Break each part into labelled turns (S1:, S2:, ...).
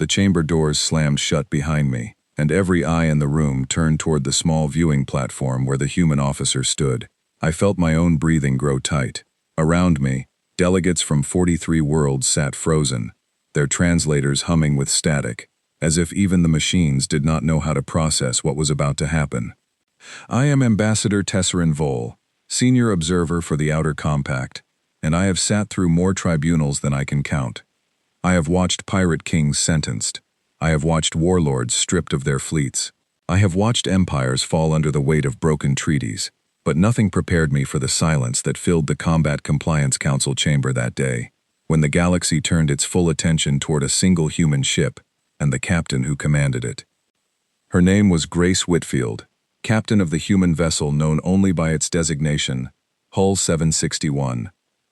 S1: The chamber doors slammed shut behind me, and every eye in the room turned toward the small viewing platform where the human officer stood. I felt my own breathing grow tight. Around me, delegates from 43 worlds sat frozen, their translators humming with static, as if even the machines did not know how to process what was about to happen. I am Ambassador Tesserin Vol, Senior Observer for the Outer Compact, and I have sat through more tribunals than I can count. I have watched pirate kings sentenced. I have watched warlords stripped of their fleets. I have watched empires fall under the weight of broken treaties, but nothing prepared me for the silence that filled the Combat Compliance Council chamber that day, when the galaxy turned its full attention toward a single human ship and the captain who commanded it. Her name was Grace Whitfield, captain of the human vessel known only by its designation, Hull 761.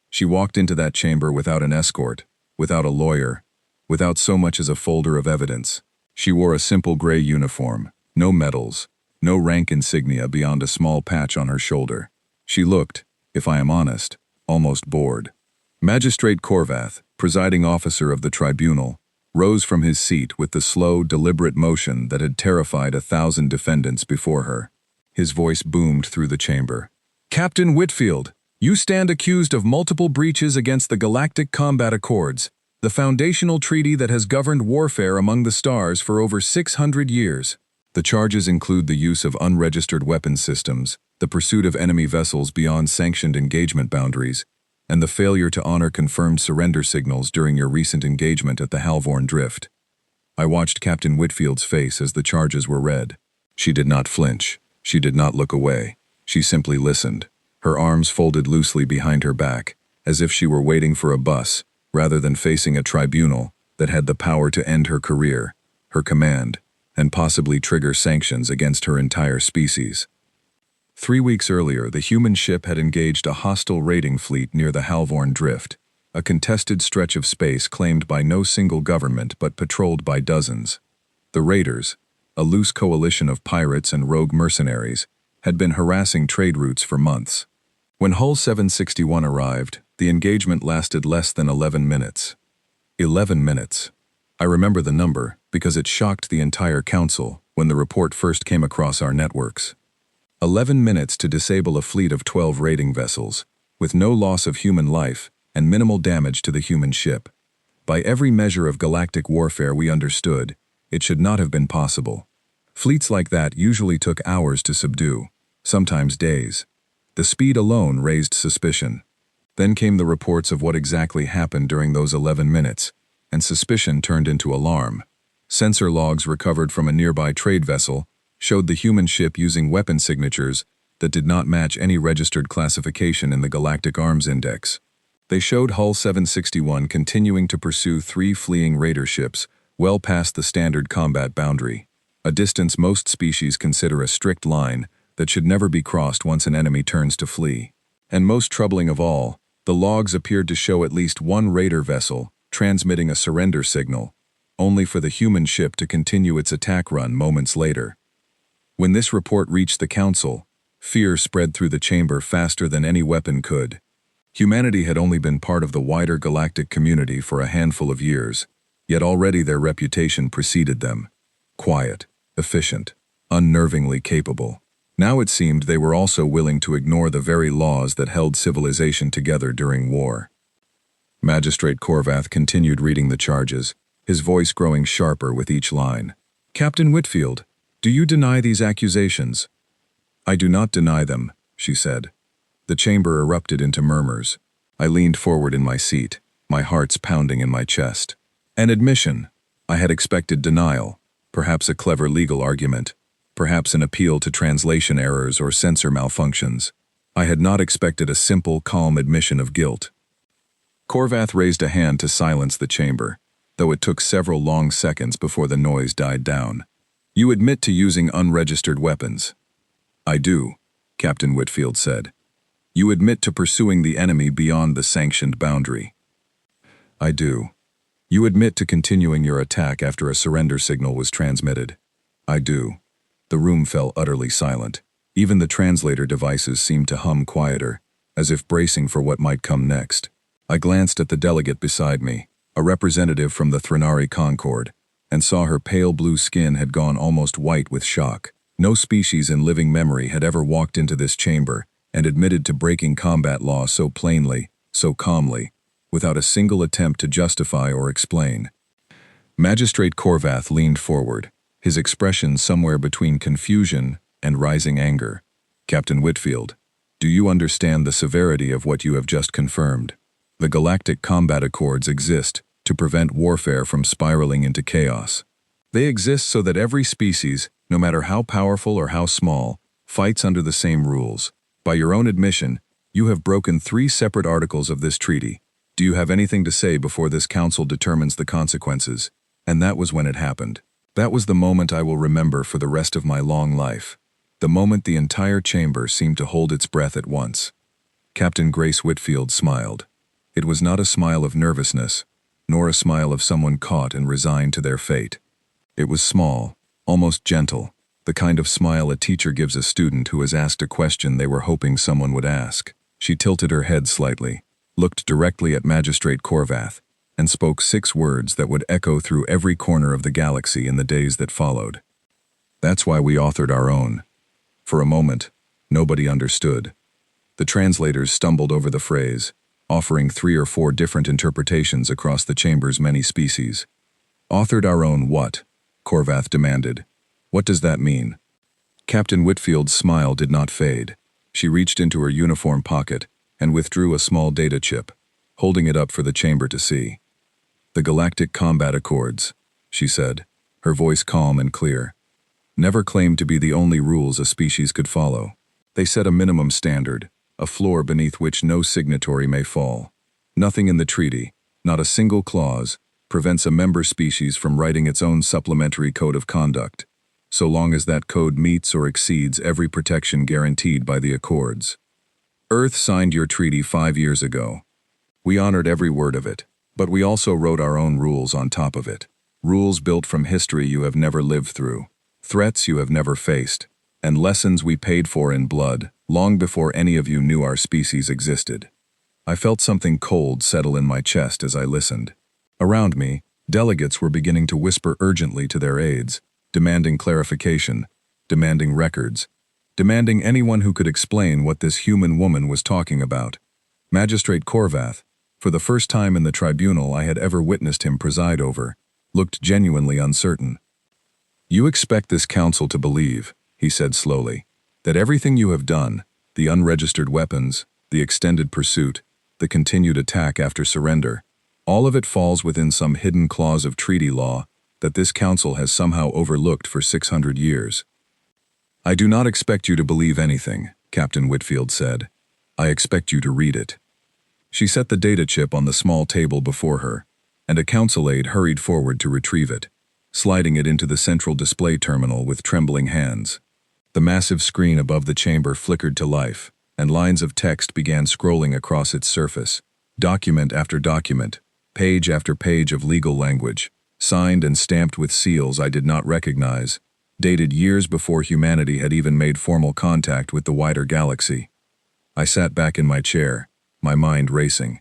S1: She walked into that chamber without an escort, without a lawyer, without so much as a folder of evidence. She wore a simple gray uniform, no medals, no rank insignia beyond a small patch on her shoulder. She looked, if I am honest, almost bored. Magistrate Korvath, presiding officer of the tribunal, rose from his seat with the slow, deliberate motion that had terrified 1,000 defendants before her. His voice boomed through the chamber. "Captain Whitfield, you stand accused of multiple breaches against the Galactic Combat Accords, the foundational treaty that has governed warfare among the stars for over 600 years. The charges include the use of unregistered weapons systems, the pursuit of enemy vessels beyond sanctioned engagement boundaries, and the failure to honor confirmed surrender signals during your recent engagement at the Halvorn Drift." I watched Captain Whitfield's face as the charges were read. She did not flinch. She did not look away. She simply listened, her arms folded loosely behind her back, as if she were waiting for a bus, rather than facing a tribunal that had the power to end her career, her command, and possibly trigger sanctions against her entire species. 3 weeks earlier, the human ship had engaged a hostile raiding fleet near the Halvorn Drift, a contested stretch of space claimed by no single government but patrolled by dozens. The raiders, a loose coalition of pirates and rogue mercenaries, had been harassing trade routes for months. When Hull 761 arrived, the engagement lasted less than 11 minutes. 11 minutes. I remember the number because it shocked the entire council when the report first came across our networks. 11 minutes to disable a fleet of 12 raiding vessels, with no loss of human life and minimal damage to the human ship. By every measure of galactic warfare we understood, it should not have been possible. Fleets like that usually took hours to subdue, sometimes days. The speed alone raised suspicion. Then came the reports of what exactly happened during those 11 minutes, and suspicion turned into alarm. Sensor logs recovered from a nearby trade vessel showed the human ship using weapon signatures that did not match any registered classification in the Galactic Arms Index. They showed Hull 761 continuing to pursue 3 fleeing raider ships well past the standard combat boundary, a distance most species consider a strict line that should never be crossed once an enemy turns to flee. And most troubling of all, the logs appeared to show at least one raider vessel transmitting a surrender signal, only for the human ship to continue its attack run moments later. When this report reached the council, fear spread through the chamber faster than any weapon could. Humanity had only been part of the wider galactic community for a handful of years, yet already their reputation preceded them. Quiet, efficient, unnervingly capable. Now it seemed they were also willing to ignore the very laws that held civilization together during war. Magistrate Korvath continued reading the charges, his voice growing sharper with each line. "Captain Whitfield, do you deny these accusations?" "I do not deny them," she said. The chamber erupted into murmurs. I leaned forward in my seat, my heart's pounding in my chest. An admission. I had expected denial, perhaps a clever legal argument, perhaps an appeal to translation errors or sensor malfunctions. I had not expected a simple, calm admission of guilt. Korvath raised a hand to silence the chamber, though it took several long seconds before the noise died down. "You admit to using unregistered weapons." "I do," Captain Whitfield said. "You admit to pursuing the enemy beyond the sanctioned boundary." "I do." "You admit to continuing your attack after a surrender signal was transmitted." "I do." The room fell utterly silent. Even the translator devices seemed to hum quieter, as if bracing for what might come next. I glanced at the delegate beside me, a representative from the Threnari Concord, and saw her pale blue skin had gone almost white with shock. No species in living memory had ever walked into this chamber and admitted to breaking combat law so plainly, so calmly, without a single attempt to justify or explain. Magistrate Corvath leaned forward, his expression somewhere between confusion and rising anger. Captain Whitfield, do you understand the severity of what you have just confirmed? The Galactic Combat Accords exist to prevent warfare from spiraling into chaos. They exist so that every species, no matter how powerful or how small, fights under the same rules. By your own admission, you have broken 3 separate articles of this treaty. Do you have anything to say before this council determines the consequences? And that was when it happened. That was the moment I will remember for the rest of my long life. The moment the entire chamber seemed to hold its breath at once. Captain Grace Whitfield smiled. It was not a smile of nervousness, nor a smile of someone caught and resigned to their fate. It was small, almost gentle, the kind of smile a teacher gives a student who has asked a question they were hoping someone would ask. She tilted her head slightly, looked directly at Magistrate Corvath, and spoke 6 words that would echo through every corner of the galaxy in the days that followed. That's why we authored our own. For a moment, nobody understood. The translators stumbled over the phrase, offering 3 or 4 different interpretations across the chamber's many species. Authored our own what? Corvath demanded. What does that mean? Captain Whitfield's smile did not fade. She reached into her uniform pocket and withdrew a small data chip, holding it up for the chamber to see. The Galactic Combat Accords, she said, her voice calm and clear, never claimed to be the only rules a species could follow. They set a minimum standard, a floor beneath which no signatory may fall. Nothing in the treaty, not a single clause, prevents a member species from writing its own supplementary code of conduct, so long as that code meets or exceeds every protection guaranteed by the Accords. Earth signed your treaty 5 years ago. We honored every word of it, but we also wrote our own rules on top of it. Rules built from history you have never lived through, threats you have never faced, and lessons we paid for in blood, long before any of you knew our species existed. I felt something cold settle in my chest as I listened. Around me, delegates were beginning to whisper urgently to their aides, demanding clarification, demanding records, demanding anyone who could explain what this human woman was talking about. Magistrate Corvath, for the first time in the tribunal I had ever witnessed him preside over, looked genuinely uncertain. You expect this council to believe, he said slowly, that everything you have done, the unregistered weapons, the extended pursuit, the continued attack after surrender, all of it falls within some hidden clause of treaty law that this council has somehow overlooked for 600 years. I do not expect you to believe anything, Captain Whitfield said. I expect you to read it. She set the data chip on the small table before her, and a council aide hurried forward to retrieve it, sliding it into the central display terminal with trembling hands. The massive screen above the chamber flickered to life, and lines of text began scrolling across its surface. Document after document, page after page of legal language, signed and stamped with seals I did not recognize, dated years before humanity had even made formal contact with the wider galaxy. I sat back in my chair, my mind racing.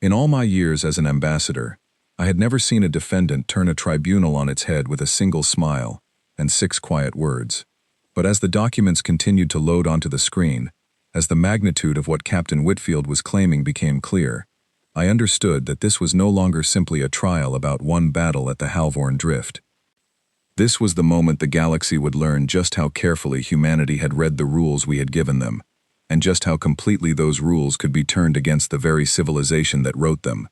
S1: In all my years as an ambassador, I had never seen a defendant turn a tribunal on its head with a single smile and 6 quiet words. But as the documents continued to load onto the screen, as the magnitude of what Captain Whitfield was claiming became clear, I understood that this was no longer simply a trial about one battle at the Halvorn Drift. This was the moment the galaxy would learn just how carefully humanity had read the rules we had given them, and just how completely those rules could be turned against the very civilization that wrote them.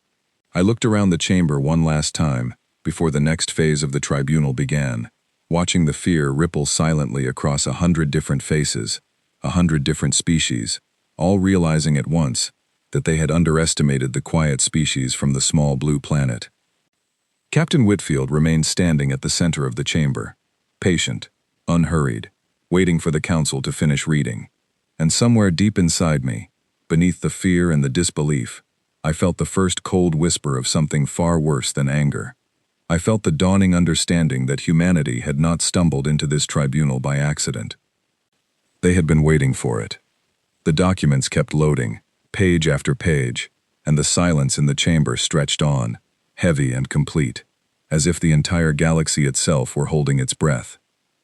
S1: I looked around the chamber one last time, before the next phase of the tribunal began, watching the fear ripple silently across 100 different faces, 100 different species, all realizing at once that they had underestimated the quiet species from the small blue planet. Captain Whitfield remained standing at the center of the chamber, patient, unhurried, waiting for the council to finish reading. And somewhere deep inside me, beneath the fear and the disbelief, I felt the first cold whisper of something far worse than anger. I felt the dawning understanding that humanity had not stumbled into this tribunal by accident. They had been waiting for it. The documents kept loading, page after page, and the silence in the chamber stretched on, heavy and complete, as if the entire galaxy itself were holding its breath,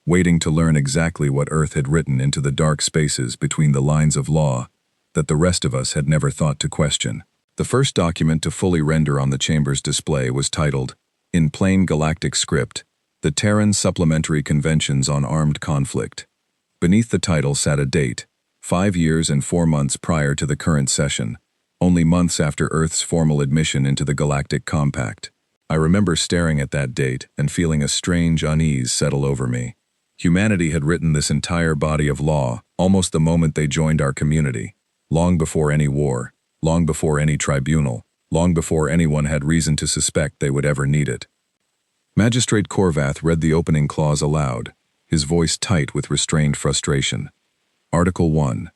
S1: waiting to learn exactly what Earth had written into the dark spaces between the lines of law that the rest of us had never thought to question. The first document to fully render on the chamber's display was titled, in plain galactic script, The Terran Supplementary Conventions on Armed Conflict. Beneath the title sat a date, 5 years and 4 months prior to the current session, only months after Earth's formal admission into the Galactic Compact. I remember staring at that date and feeling a strange unease settle over me. Humanity had written this entire body of law almost the moment they joined our community, long before any war, long before any tribunal, long before anyone had reason to suspect they would ever need it. Magistrate Korvath read the opening clause aloud, his voice tight with restrained frustration. Article 1.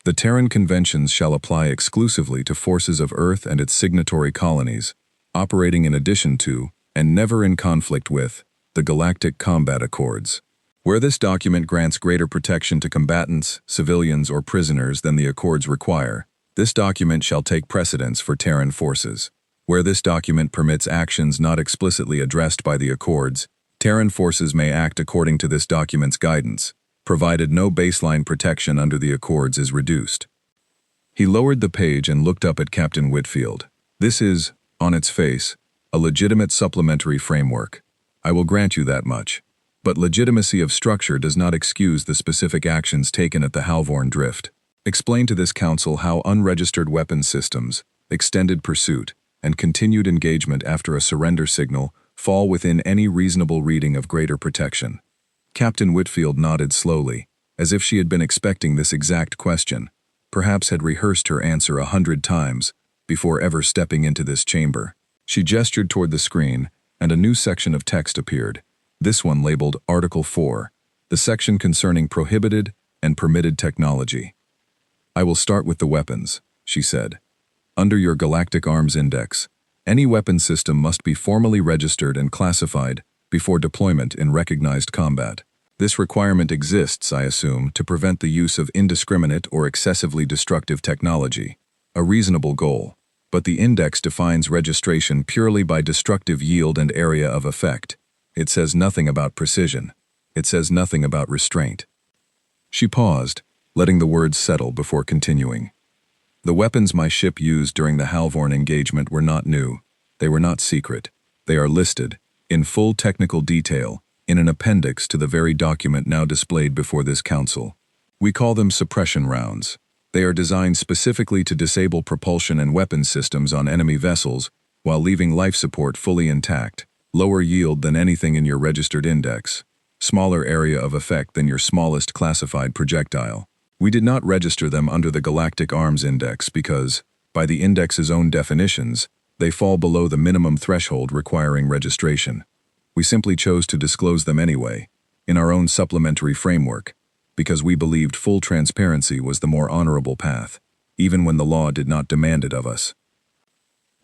S1: The Terran Conventions shall apply exclusively to forces of Earth and its signatory colonies, operating in addition to, and never in conflict with, the Galactic Combat Accords. Where this document grants greater protection to combatants, civilians, or prisoners than the Accords require, this document shall take precedence for Terran forces. Where this document permits actions not explicitly addressed by the Accords, Terran forces may act according to this document's guidance, provided no baseline protection under the Accords is reduced. He lowered the page and looked up at Captain Whitfield. This is, on its face, a legitimate supplementary framework. I will grant you that much. But legitimacy of structure does not excuse the specific actions taken at the Halvorn Drift. Explain to this council how unregistered weapons systems, extended pursuit, and continued engagement after a surrender signal fall within any reasonable reading of greater protection. Captain Whitfield nodded slowly, as if she had been expecting this exact question, perhaps had rehearsed her answer 100 times before ever stepping into this chamber. She gestured toward the screen, and a new section of text appeared, this one labeled Article 4, the section concerning prohibited and permitted technology. I will start with the weapons, she said. Under your Galactic Arms Index, any weapon system must be formally registered and classified before deployment in recognized combat. This requirement exists, I assume, to prevent the use of indiscriminate or excessively destructive technology, a reasonable goal. But the index defines registration purely by destructive yield and area of effect. It says nothing about precision. It says nothing about restraint. She paused, letting the words settle before continuing. The weapons my ship used during the Halvorn engagement were not new. They were not secret. They are listed, in full technical detail, in an appendix to the very document now displayed before this council. We call them suppression rounds. They are designed specifically to disable propulsion and weapons systems on enemy vessels while leaving life support fully intact, lower yield than anything in your registered index, smaller area of effect than your smallest classified projectile. We did not register them under the Galactic Arms Index because, by the index's own definitions, they fall below the minimum threshold requiring registration. We simply chose to disclose them anyway, in our own supplementary framework, because we believed full transparency was the more honorable path, even when the law did not demand it of us.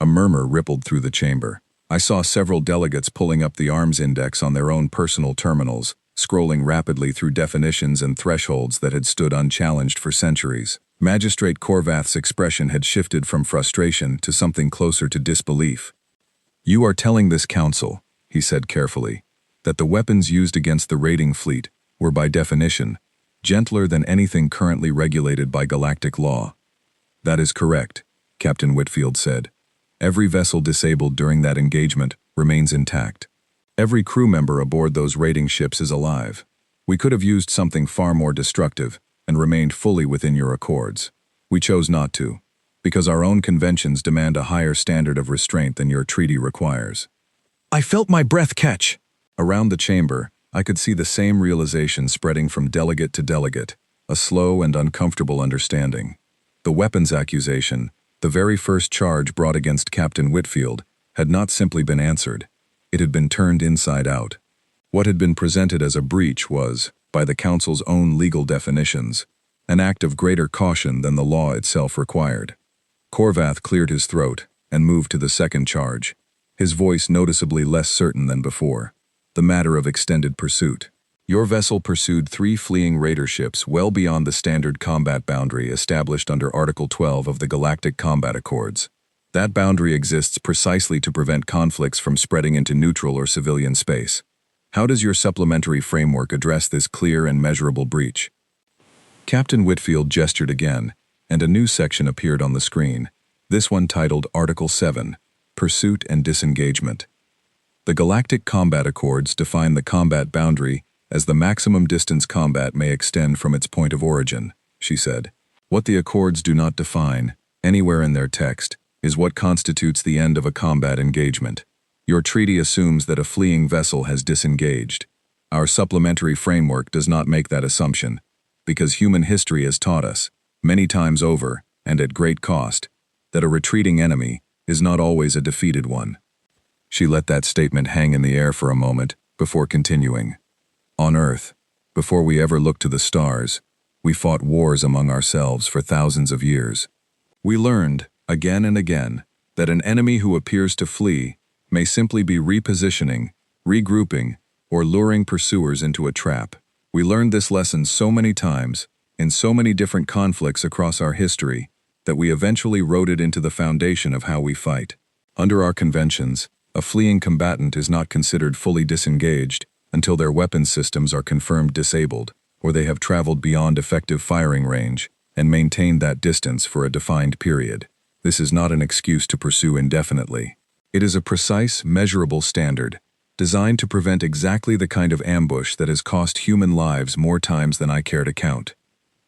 S1: A murmur rippled through the chamber. I saw several delegates pulling up the arms index on their own personal terminals, scrolling rapidly through definitions and thresholds that had stood unchallenged for centuries. Magistrate Korvath's expression had shifted from frustration to something closer to disbelief. You are telling this council, he said carefully, that the weapons used against the raiding fleet were by definition gentler than anything currently regulated by galactic law. That is correct, Captain Whitfield said. Every vessel disabled during that engagement remains intact. Every crew member aboard those raiding ships is alive. We could have used something far more destructive and remained fully within your accords. We chose not to, because our own conventions demand a higher standard of restraint than your treaty requires. I felt my breath catch. Around the chamber, I could see the same realization spreading from delegate to delegate, a slow and uncomfortable understanding. The weapons accusation, the very first charge brought against Captain Whitfield, had not simply been answered. It had been turned inside out. What had been presented as a breach was, by the Council's own legal definitions, an act of greater caution than the law itself required. Korvath cleared his throat and moved to the second charge, his voice noticeably less certain than before. The matter of extended pursuit. Your vessel pursued 3 fleeing raider ships well beyond the standard combat boundary established under Article 12 of the Galactic Combat Accords. That boundary exists precisely to prevent conflicts from spreading into neutral or civilian space. How does your supplementary framework address this clear and measurable breach? Captain Whitfield gestured again, and a new section appeared on the screen, this one titled Article 7, Pursuit and Disengagement. The Galactic Combat Accords define the combat boundary as the maximum distance combat may extend from its point of origin, she said. What the Accords do not define, anywhere in their text, is what constitutes the end of a combat engagement. Your treaty assumes that a fleeing vessel has disengaged. Our supplementary framework does not make that assumption, because human history has taught us, many times over, and at great cost, that a retreating enemy is not always a defeated one. She let that statement hang in the air for a moment before continuing. On Earth, before we ever looked to the stars, we fought wars among ourselves for thousands of years. We learned, again and again, that an enemy who appears to flee may simply be repositioning, regrouping, or luring pursuers into a trap. We learned this lesson so many times, in so many different conflicts across our history, that we eventually wrote it into the foundation of how we fight. Under our conventions, a fleeing combatant is not considered fully disengaged until their weapons systems are confirmed disabled, or they have traveled beyond effective firing range and maintained that distance for a defined period. This is not an excuse to pursue indefinitely. It is a precise, measurable standard, designed to prevent exactly the kind of ambush that has cost human lives more times than I care to count.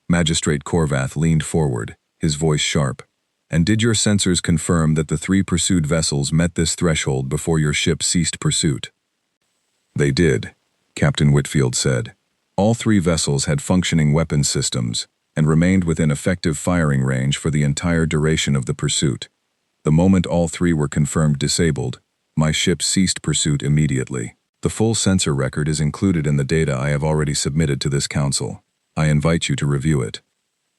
S1: Magistrate Korvath leaned forward, his voice sharp. And did your sensors confirm that the 3 pursued vessels met this threshold before your ship ceased pursuit? They did, Captain Whitfield said. All 3 vessels had functioning weapons systems and remained within effective firing range for the entire duration of the pursuit. The moment all 3 were confirmed disabled, my ship ceased pursuit immediately. The full sensor record is included in the data I have already submitted to this council. I invite you to review it.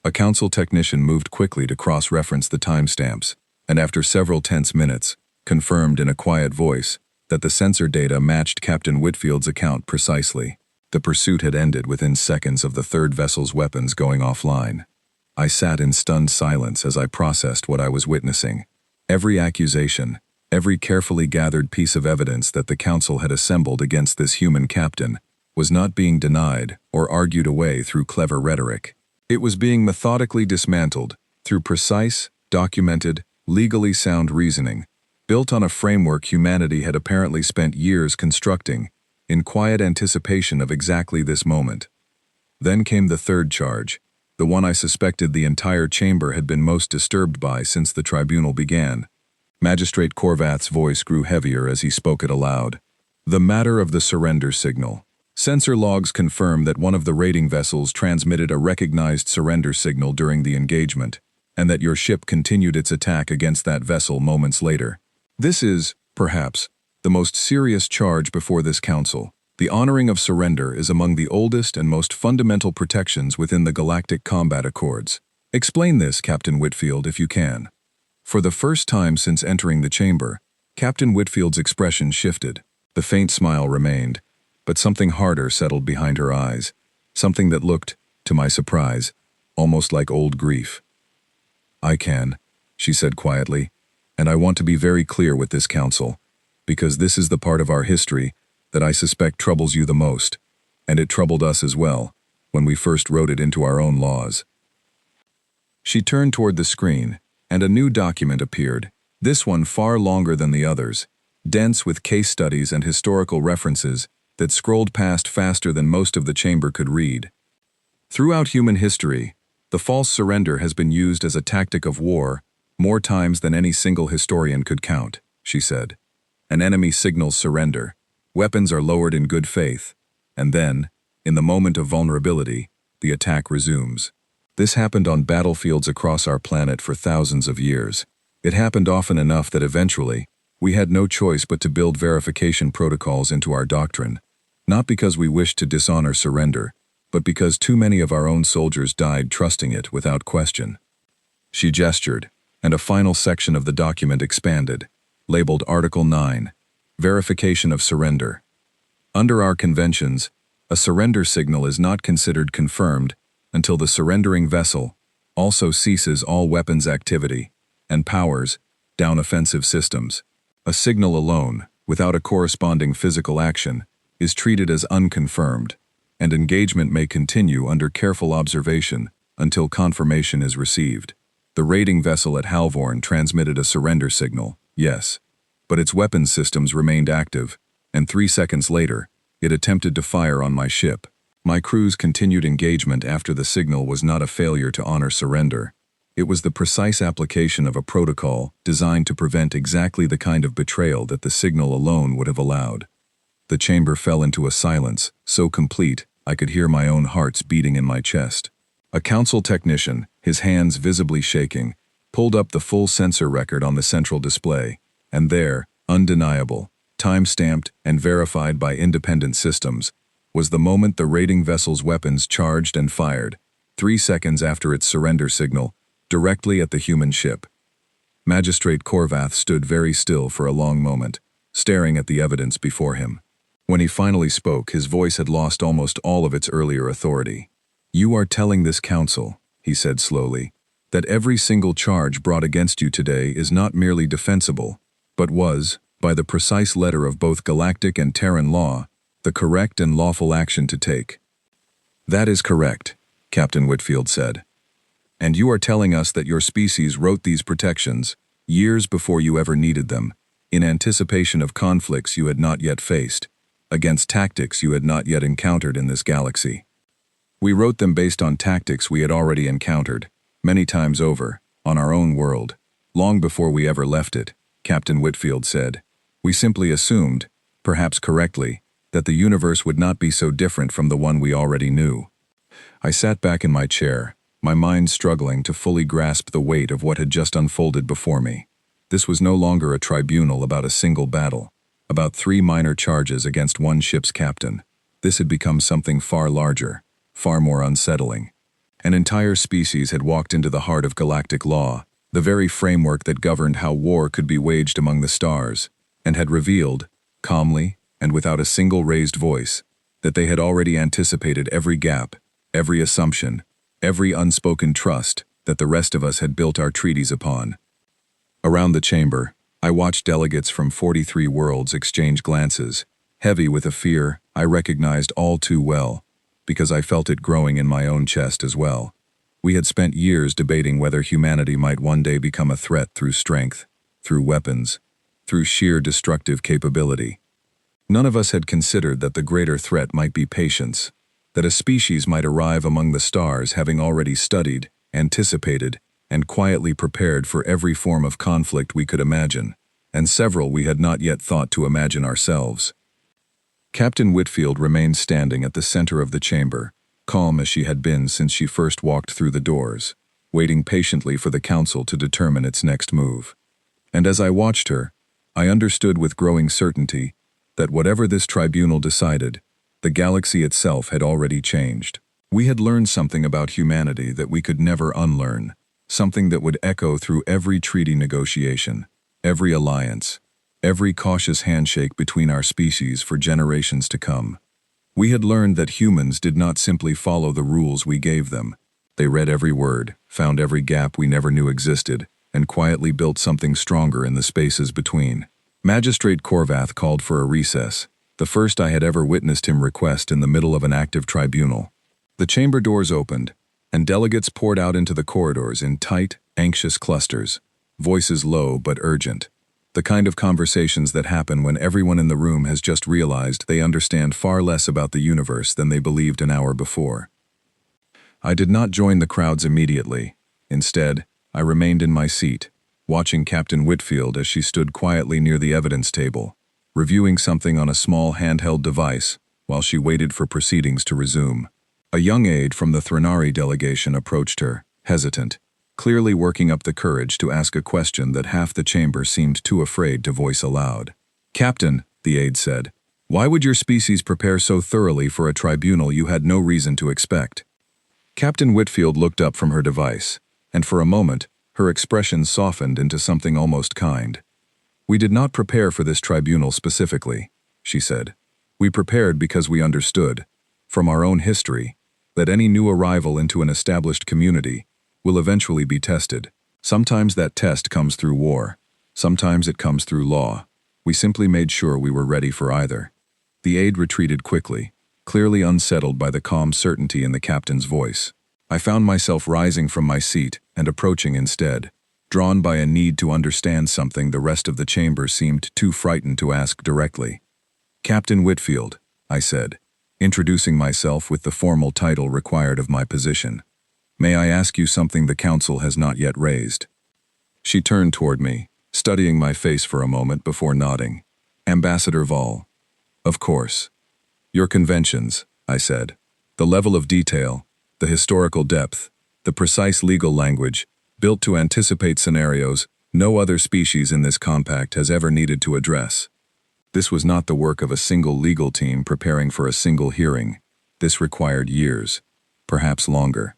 S1: A council technician moved quickly to cross-reference the timestamps, and after several tense minutes, confirmed in a quiet voice that the sensor data matched Captain Whitfield's account precisely. The pursuit had ended within seconds of the 3rd vessel's weapons going offline. I sat in stunned silence as I processed what I was witnessing. Every accusation, every carefully gathered piece of evidence that the council had assembled against this human captain was not being denied or argued away through clever rhetoric. It was being methodically dismantled through precise, documented, legally sound reasoning, built on a framework humanity had apparently spent years constructing, in quiet anticipation of exactly this moment. Then came the 3rd charge, the one I suspected the entire chamber had been most disturbed by since the tribunal began. Magistrate Korvath's voice grew heavier as he spoke it aloud. The matter of the surrender signal. Sensor logs confirm that one of the raiding vessels transmitted a recognized surrender signal during the engagement, and that your ship continued its attack against that vessel moments later. This is, perhaps, the most serious charge before this council. The honoring of surrender is among the oldest and most fundamental protections within the Galactic Combat Accords. Explain this, Captain Whitfield, if you can. For the first time since entering the chamber, Captain Whitfield's expression shifted. The faint smile remained, but something harder settled behind her eyes, something that looked, to my surprise, almost like old grief. I can, she said quietly, and I want to be very clear with this council, because this is the part of our history that I suspect troubles you the most, and it troubled us as well, when we first wrote it into our own laws. She turned toward the screen, and a new document appeared, this one far longer than the others, dense with case studies and historical references that scrolled past faster than most of the chamber could read. Throughout human history, the false surrender has been used as a tactic of war more times than any single historian could count, she said. An enemy signals surrender, weapons are lowered in good faith, and then, in the moment of vulnerability, the attack resumes. This happened on battlefields across our planet for thousands of years. It happened often enough that eventually, we had no choice but to build verification protocols into our doctrine, not because we wished to dishonor surrender, but because too many of our own soldiers died trusting it without question. She gestured, and a final section of the document expanded, labeled Article 9, Verification of Surrender. Under our conventions, a surrender signal is not considered confirmed until the surrendering vessel also ceases all weapons activity and powers down offensive systems. A signal alone, without a corresponding physical action, is treated as unconfirmed, and engagement may continue under careful observation until confirmation is received. The raiding vessel at Halvorn transmitted a surrender signal, yes, but its weapons systems remained active, and 3 seconds later, it attempted to fire on my ship. My crew's continued engagement after the signal was not a failure to honor surrender. It was the precise application of a protocol designed to prevent exactly the kind of betrayal that the signal alone would have allowed. The chamber fell into a silence, so complete I could hear my own hearts beating in my chest. A council technician, his hands visibly shaking, pulled up the full sensor record on the central display, and there, undeniable, time-stamped and verified by independent systems, was the moment the raiding vessel's weapons charged and fired, 3 seconds after its surrender signal, directly at the human ship. Magistrate Korvath stood very still for a long moment, staring at the evidence before him. When he finally spoke, his voice had lost almost all of its earlier authority. "You are telling this council," he said slowly, "that every single charge brought against you today is not merely defensible, but was, by the precise letter of both galactic and Terran law, the correct and lawful action to take." "That is correct," Captain Whitfield said. "And you are telling us that your species wrote these protections, years before you ever needed them, in anticipation of conflicts you had not yet faced, against tactics you had not yet encountered in this galaxy." "We wrote them based on tactics we had already encountered, many times over, on our own world, long before we ever left it," Captain Whitfield said. "We simply assumed, perhaps correctly, that the universe would not be so different from the one we already knew." I sat back in my chair, my mind struggling to fully grasp the weight of what had just unfolded before me. This was no longer a tribunal about a single battle, about 3 minor charges against one ship's captain. This had become something far larger, far more unsettling. An entire species had walked into the heart of galactic law, the very framework that governed how war could be waged among the stars, and had revealed, calmly and without a single raised voice, that they had already anticipated every gap, every assumption, every unspoken trust that the rest of us had built our treaties upon. Around the chamber, I watched delegates from 43 worlds exchange glances, heavy with a fear I recognized all too well, because I felt it growing in my own chest as well. We had spent years debating whether humanity might one day become a threat through strength, through weapons, through sheer destructive capability. None of us had considered that the greater threat might be patience, that a species might arrive among the stars having already studied, anticipated, and quietly prepared for every form of conflict we could imagine, and several we had not yet thought to imagine ourselves. Captain Whitfield remained standing at the center of the chamber, calm as she had been since she first walked through the doors, waiting patiently for the council to determine its next move. And as I watched her, I understood with growing certainty that whatever this tribunal decided, the galaxy itself had already changed. We had learned something about humanity that we could never unlearn, something that would echo through every treaty negotiation, every alliance, every cautious handshake between our species for generations to come. We had learned that humans did not simply follow the rules we gave them. They read every word, found every gap we never knew existed, and quietly built something stronger in the spaces between. Magistrate Korvath called for a recess, the first I had ever witnessed him request in the middle of an active tribunal. The chamber doors opened, and delegates poured out into the corridors in tight, anxious clusters, voices low but urgent. The kind of conversations that happen when everyone in the room has just realized they understand far less about the universe than they believed an hour before. I did not join the crowds immediately. Instead, I remained in my seat, watching Captain Whitfield as she stood quietly near the evidence table, reviewing something on a small handheld device while she waited for proceedings to resume. A young aide from the Threnari delegation approached her, hesitant, clearly working up the courage to ask a question that half the chamber seemed too afraid to voice aloud. "Captain," the aide said, "why would your species prepare so thoroughly for a tribunal you had no reason to expect?" Captain Whitfield looked up from her device, and for a moment, her expression softened into something almost kind. "We did not prepare for this tribunal specifically," she said. "We prepared because we understood, from our own history, that any new arrival into an established community will eventually be tested. Sometimes that test comes through war. Sometimes it comes through law. We simply made sure we were ready for either. The aide retreated quickly, clearly unsettled by the calm certainty in the captain's voice. I found myself rising from my seat and approaching instead, drawn by a need to understand something the rest of the chamber seemed too frightened to ask directly. "Captain Whitfield," I said, introducing myself with the formal title required of my position. "May I ask you something the council has not yet raised?" She turned toward me, studying my face for a moment before nodding. "Ambassador Vall." "Of course." "Your conventions," I said. "The level of detail, the historical depth, the precise legal language, built to anticipate scenarios no other species in this compact has ever needed to address. This was not the work of a single legal team preparing for a single hearing. This required years, perhaps longer.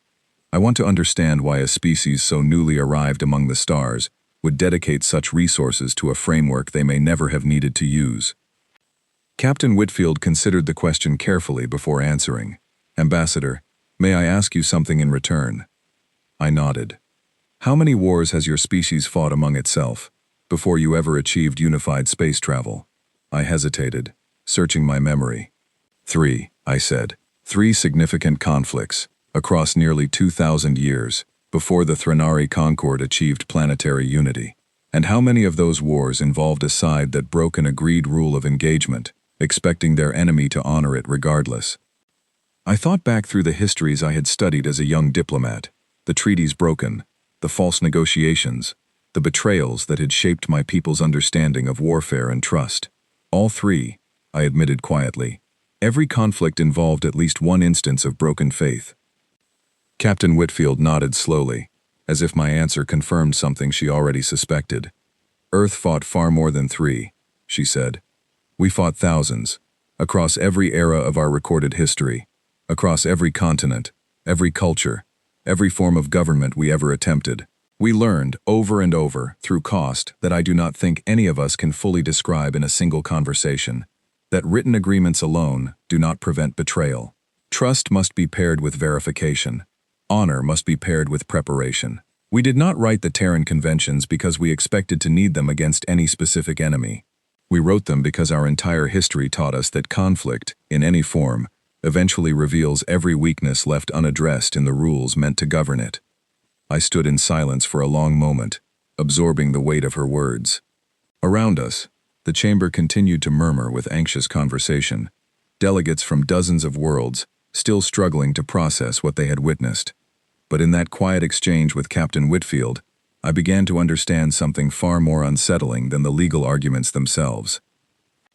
S1: I want to understand why a species so newly arrived among the stars would dedicate such resources to a framework they may never have needed to use." Captain Whitfield considered the question carefully before answering. "Ambassador, may I ask you something in return?" I nodded. "How many wars has your species fought among itself before you ever achieved unified space travel?" I hesitated, searching my memory. "3, I said. 3 significant conflicts, across nearly 2,000 years, before the Threnari Concord achieved planetary unity. And how many of those wars involved a side that broke an agreed rule of engagement, expecting their enemy to honor it regardless?" I thought back through the histories I had studied as a young diplomat, the treaties broken, the false negotiations, the betrayals that had shaped my people's understanding of warfare and trust. All 3, I admitted quietly. Every conflict involved at least one instance of broken faith. Captain Whitfield nodded slowly, as if my answer confirmed something she already suspected. "Earth fought far more than 3, she said. "We fought thousands, across every era of our recorded history, across every continent, every culture, every form of government we ever attempted. We learned, over and over, through cost, that I do not think any of us can fully describe in a single conversation, that written agreements alone do not prevent betrayal. Trust must be paired with verification. Honor must be paired with preparation. We did not write the Terran Conventions because we expected to need them against any specific enemy. We wrote them because our entire history taught us that conflict, in any form, eventually reveals every weakness left unaddressed in the rules meant to govern it." I stood in silence for a long moment, absorbing the weight of her words. Around us, the chamber continued to murmur with anxious conversation, delegates from dozens of worlds still struggling to process what they had witnessed. But in that quiet exchange with Captain Whitfield, I began to understand something far more unsettling than the legal arguments themselves.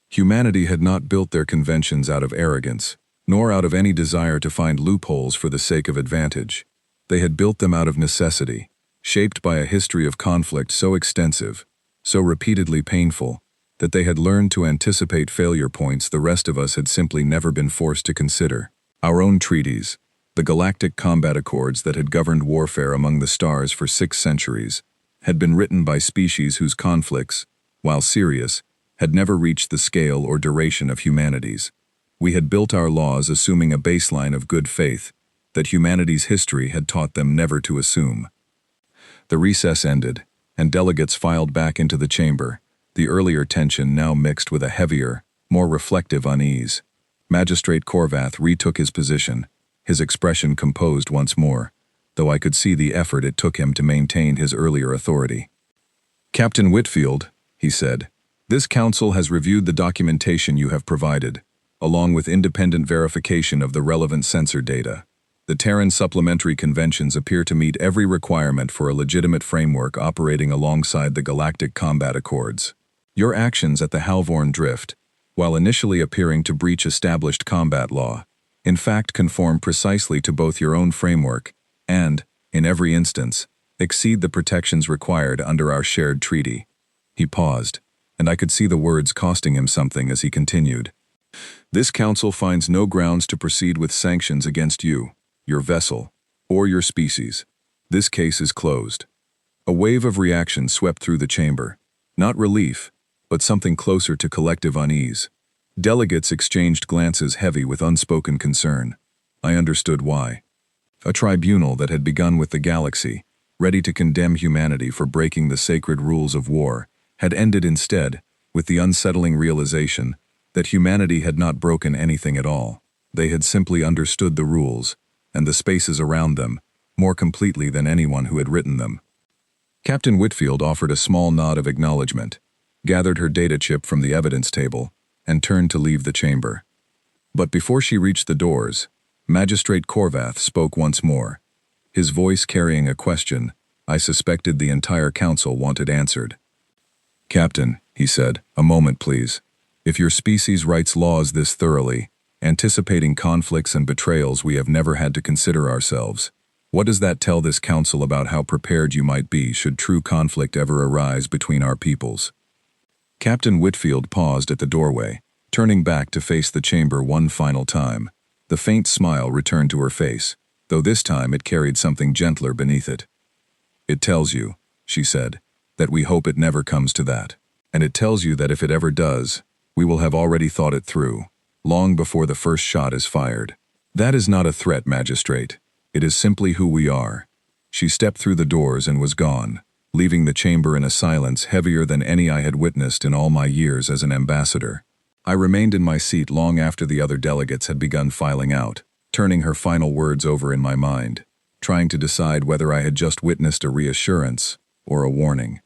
S1: Humanity had not built their conventions out of arrogance, nor out of any desire to find loopholes for the sake of advantage. They had built them out of necessity, shaped by a history of conflict so extensive, so repeatedly painful, that they had learned to anticipate failure points the rest of us had simply never been forced to consider. Our own treaties, the Galactic Combat Accords that had governed warfare among the stars for 6 centuries, had been written by species whose conflicts, while serious, had never reached the scale or duration of humanity's. We had built our laws assuming a baseline of good faith that humanity's history had taught them never to assume. The recess ended, and delegates filed back into the chamber, the earlier tension now mixed with a heavier, more reflective unease. Magistrate Korvath retook his position, his expression composed once more, though I could see the effort it took him to maintain his earlier authority. "Captain Whitfield," he said, "this council has reviewed the documentation you have provided, along with independent verification of the relevant sensor data. The Terran Supplementary Conventions appear to meet every requirement for a legitimate framework operating alongside the Galactic Combat Accords. Your actions at the Halvorn Drift, while initially appearing to breach established combat law, in fact conform precisely to both your own framework and, in every instance, exceed the protections required under our shared treaty." He paused, and I could see the words costing him something as he continued. "This council finds no grounds to proceed with sanctions against you, your vessel, or your species. This case is closed." A wave of reaction swept through the chamber, not relief, but something closer to collective unease. Delegates exchanged glances heavy with unspoken concern. I understood why. A tribunal that had begun with the galaxy, ready to condemn humanity for breaking the sacred rules of war, had ended instead with the unsettling realization that humanity had not broken anything at all. They had simply understood the rules and the spaces around them more completely than anyone who had written them. Captain Whitfield offered a small nod of acknowledgement, gathered her data chip from the evidence table, and turned to leave the chamber. But before she reached the doors, Magistrate Corvath spoke once more, his voice carrying a question I suspected the entire council wanted answered. "Captain," he said, "a moment please. If your species writes laws this thoroughly, anticipating conflicts and betrayals we have never had to consider ourselves, what does that tell this council about how prepared you might be should true conflict ever arise between our peoples?" Captain Whitfield paused at the doorway, turning back to face the chamber one final time. The faint smile returned to her face, though this time it carried something gentler beneath it. "It tells you," she said, "that we hope it never comes to that. And it tells you that if it ever does, we will have already thought it through, long before the first shot is fired. That is not a threat, Magistrate. It is simply who we are." She stepped through the doors and was gone, leaving the chamber in a silence heavier than any I had witnessed in all my years as an ambassador. I remained in my seat long after the other delegates had begun filing out, turning her final words over in my mind, trying to decide whether I had just witnessed a reassurance or a warning.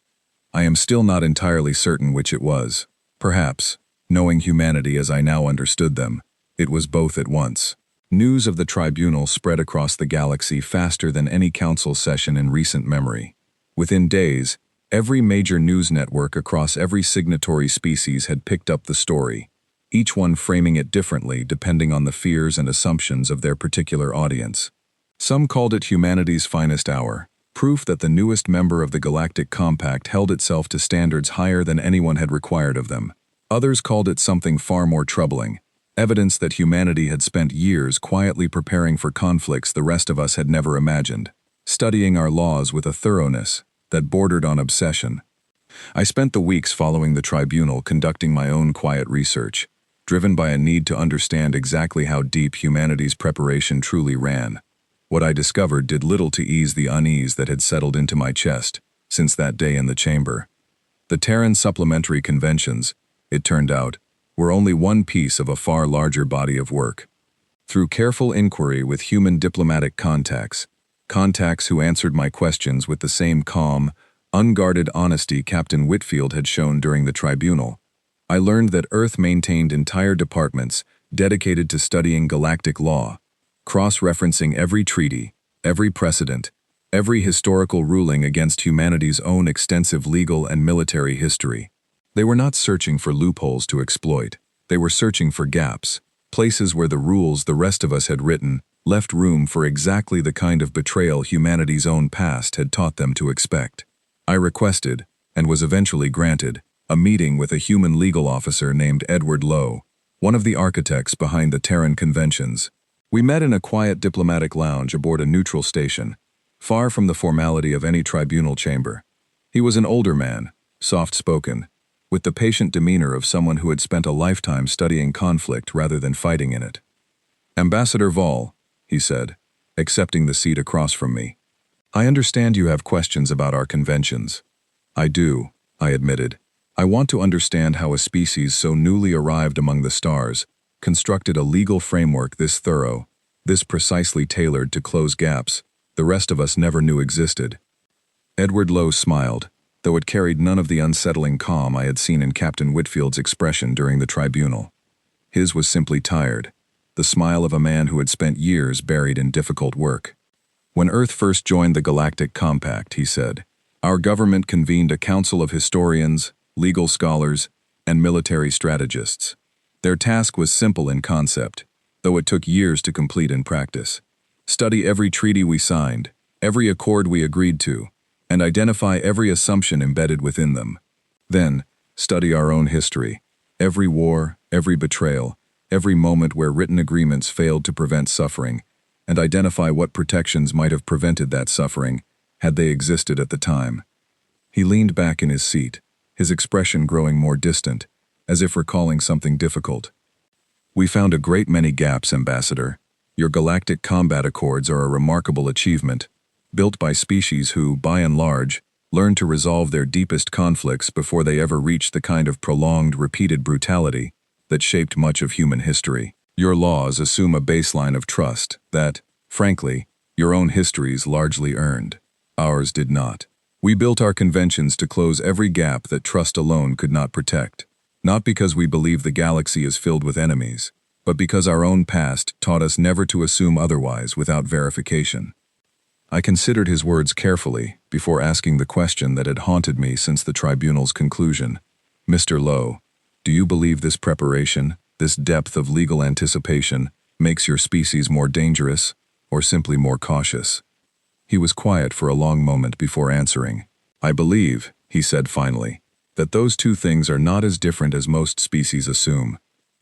S1: I am still not entirely certain which it was. Perhaps, knowing humanity as I now understood them, it was both at once. News of the tribunal spread across the galaxy faster than any council session in recent memory. Within days, every major news network across every signatory species had picked up the story, each one framing it differently depending on the fears and assumptions of their particular audience. Some called it humanity's finest hour, proof that the newest member of the Galactic Compact held itself to standards higher than anyone had required of them. Others called it something far more troubling, evidence that humanity had spent years quietly preparing for conflicts the rest of us had never imagined, studying our laws with a thoroughness that bordered on obsession. I spent the weeks following the tribunal conducting my own quiet research, driven by a need to understand exactly how deep humanity's preparation truly ran. What I discovered did little to ease the unease that had settled into my chest since that day in the chamber. The Terran supplementary conventions, it turned out, were only one piece of a far larger body of work. Through careful inquiry with human diplomatic contacts who answered my questions with the same calm, unguarded honesty Captain Whitfield had shown during the tribunal, I learned that Earth maintained entire departments dedicated to studying galactic law, cross-referencing every treaty, every precedent, every historical ruling against humanity's own extensive legal and military history. They were not searching for loopholes to exploit. They were searching for gaps, places where the rules the rest of us had written left room for exactly the kind of betrayal humanity's own past had taught them to expect. I requested, and was eventually granted, a meeting with a human legal officer named Edward Lowe, one of the architects behind the Terran conventions. We met in a quiet diplomatic lounge aboard a neutral station, far from the formality of any tribunal chamber. He was an older man, soft-spoken, with the patient demeanor of someone who had spent a lifetime studying conflict rather than fighting in it. "Ambassador Vall," he said, accepting the seat across from me. "I understand you have questions about our conventions." "I do," I admitted. "I want to understand how a species so newly arrived among the stars constructed a legal framework this thorough, this precisely tailored to close gaps the rest of us never knew existed." Edward Lowe smiled, though it carried none of the unsettling calm I had seen in Captain Whitfield's expression during the tribunal. His was simply tired, the smile of a man who had spent years buried in difficult work. "When Earth first joined the Galactic Compact," he said, "our government convened a council of historians, legal scholars, and military strategists. Their task was simple in concept, though it took years to complete in practice. Study every treaty we signed, every accord we agreed to, and identify every assumption embedded within them. Then, study our own history, every war, every betrayal, every moment where written agreements failed to prevent suffering, and identify what protections might have prevented that suffering had they existed at the time." He leaned back in his seat, his expression growing more distant, as if recalling something difficult. "We found a great many gaps, Ambassador. Your galactic combat accords are a remarkable achievement, built by species who, by and large, learned to resolve their deepest conflicts before they ever reached the kind of prolonged, repeated brutality that shaped much of human history. Your laws assume a baseline of trust that, frankly, your own histories largely earned. Ours did not. We built our conventions to close every gap that trust alone could not protect. Not because we believe the galaxy is filled with enemies, but because our own past taught us never to assume otherwise without verification. I considered his words carefully before asking the question that had haunted me since the tribunal's conclusion. Mr. Lowe, do you believe this preparation, this depth of legal anticipation, makes your species more dangerous, or simply more cautious? He was quiet for a long moment before answering. I believe, he said finally, that those two things are not as different as most species assume.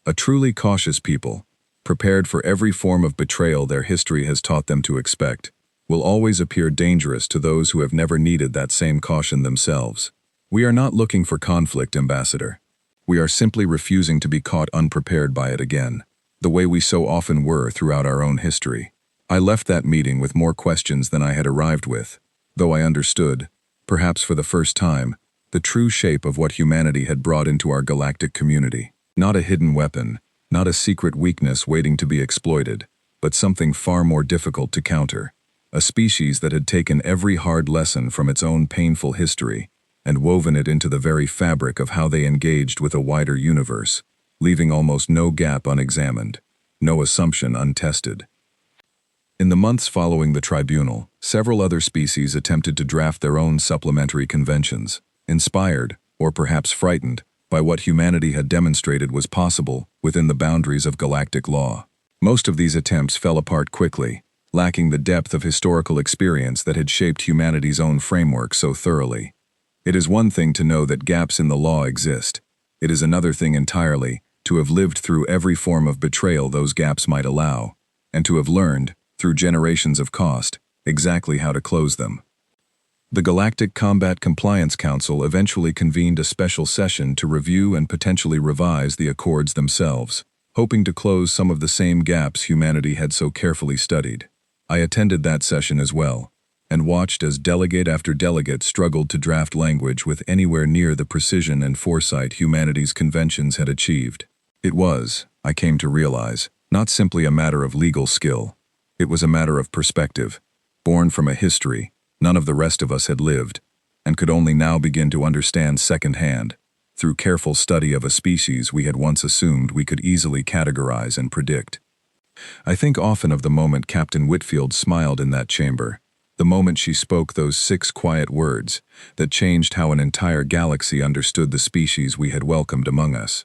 S1: A truly cautious people, prepared for every form of betrayal their history has taught them to expect, will always appear dangerous to those who have never needed that same caution themselves. We are not looking for conflict, Ambassador. We are simply refusing to be caught unprepared by it again, the way we so often were throughout our own history. I left that meeting with more questions than I had arrived with, though I understood, perhaps for the first time, the true shape of what humanity had brought into our galactic community. Not a hidden weapon, not a secret weakness waiting to be exploited, but something far more difficult to counter. A species that had taken every hard lesson from its own painful history and woven it into the very fabric of how they engaged with a wider universe, leaving almost no gap unexamined, no assumption untested. In the months following the tribunal, several other species attempted to draft their own supplementary conventions, inspired, or perhaps frightened, by what humanity had demonstrated was possible within the boundaries of galactic law. Most of these attempts fell apart quickly, lacking the depth of historical experience that had shaped humanity's own framework so thoroughly. It is one thing to know that gaps in the law exist. It is another thing entirely to have lived through every form of betrayal those gaps might allow, and to have learned, through generations of cost, exactly how to close them. The Galactic Combat Compliance Council eventually convened a special session to review and potentially revise the accords themselves, hoping to close some of the same gaps humanity had so carefully studied. I attended that session as well, and watched as delegate after delegate struggled to draft language with anywhere near the precision and foresight humanity's conventions had achieved. It was, I came to realize, not simply a matter of legal skill. It was a matter of perspective, born from a history none of the rest of us had lived, and could only now begin to understand secondhand, through careful study of a species we had once assumed we could easily categorize and predict. I think often of the moment Captain Whitfield smiled in that chamber, the moment she spoke those 6 quiet words that changed how an entire galaxy understood the species we had welcomed among us.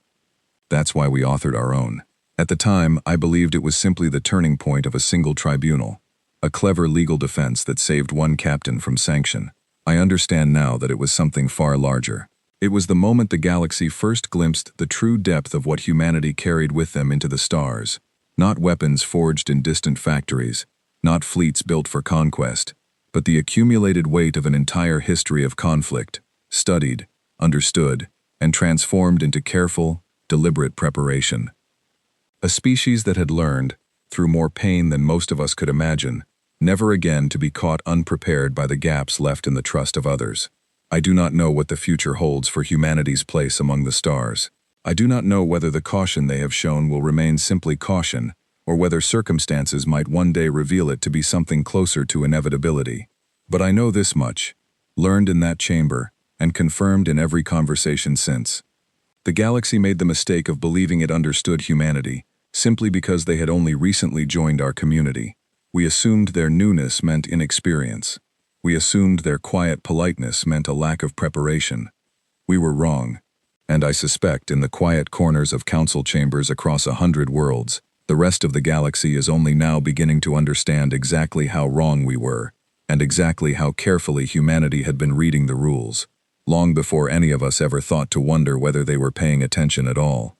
S1: That's why we authored our own. At the time, I believed it was simply the turning point of a single tribunal, a clever legal defense that saved one captain from sanction. I understand now that it was something far larger. It was the moment the galaxy first glimpsed the true depth of what humanity carried with them into the stars. Not weapons forged in distant factories, not fleets built for conquest, but the accumulated weight of an entire history of conflict, studied, understood, and transformed into careful, deliberate preparation. A species that had learned, through more pain than most of us could imagine, never again to be caught unprepared by the gaps left in the trust of others. I do not know what the future holds for humanity's place among the stars. I do not know whether the caution they have shown will remain simply caution, or whether circumstances might one day reveal it to be something closer to inevitability. But I know this much, learned in that chamber, and confirmed in every conversation since. The galaxy made the mistake of believing it understood humanity, simply because they had only recently joined our community. We assumed their newness meant inexperience. We assumed their quiet politeness meant a lack of preparation. We were wrong, and I suspect in the quiet corners of council chambers across 100 worlds, the rest of the galaxy is only now beginning to understand exactly how wrong we were, and exactly how carefully humanity had been reading the rules, long before any of us ever thought to wonder whether they were paying attention at all.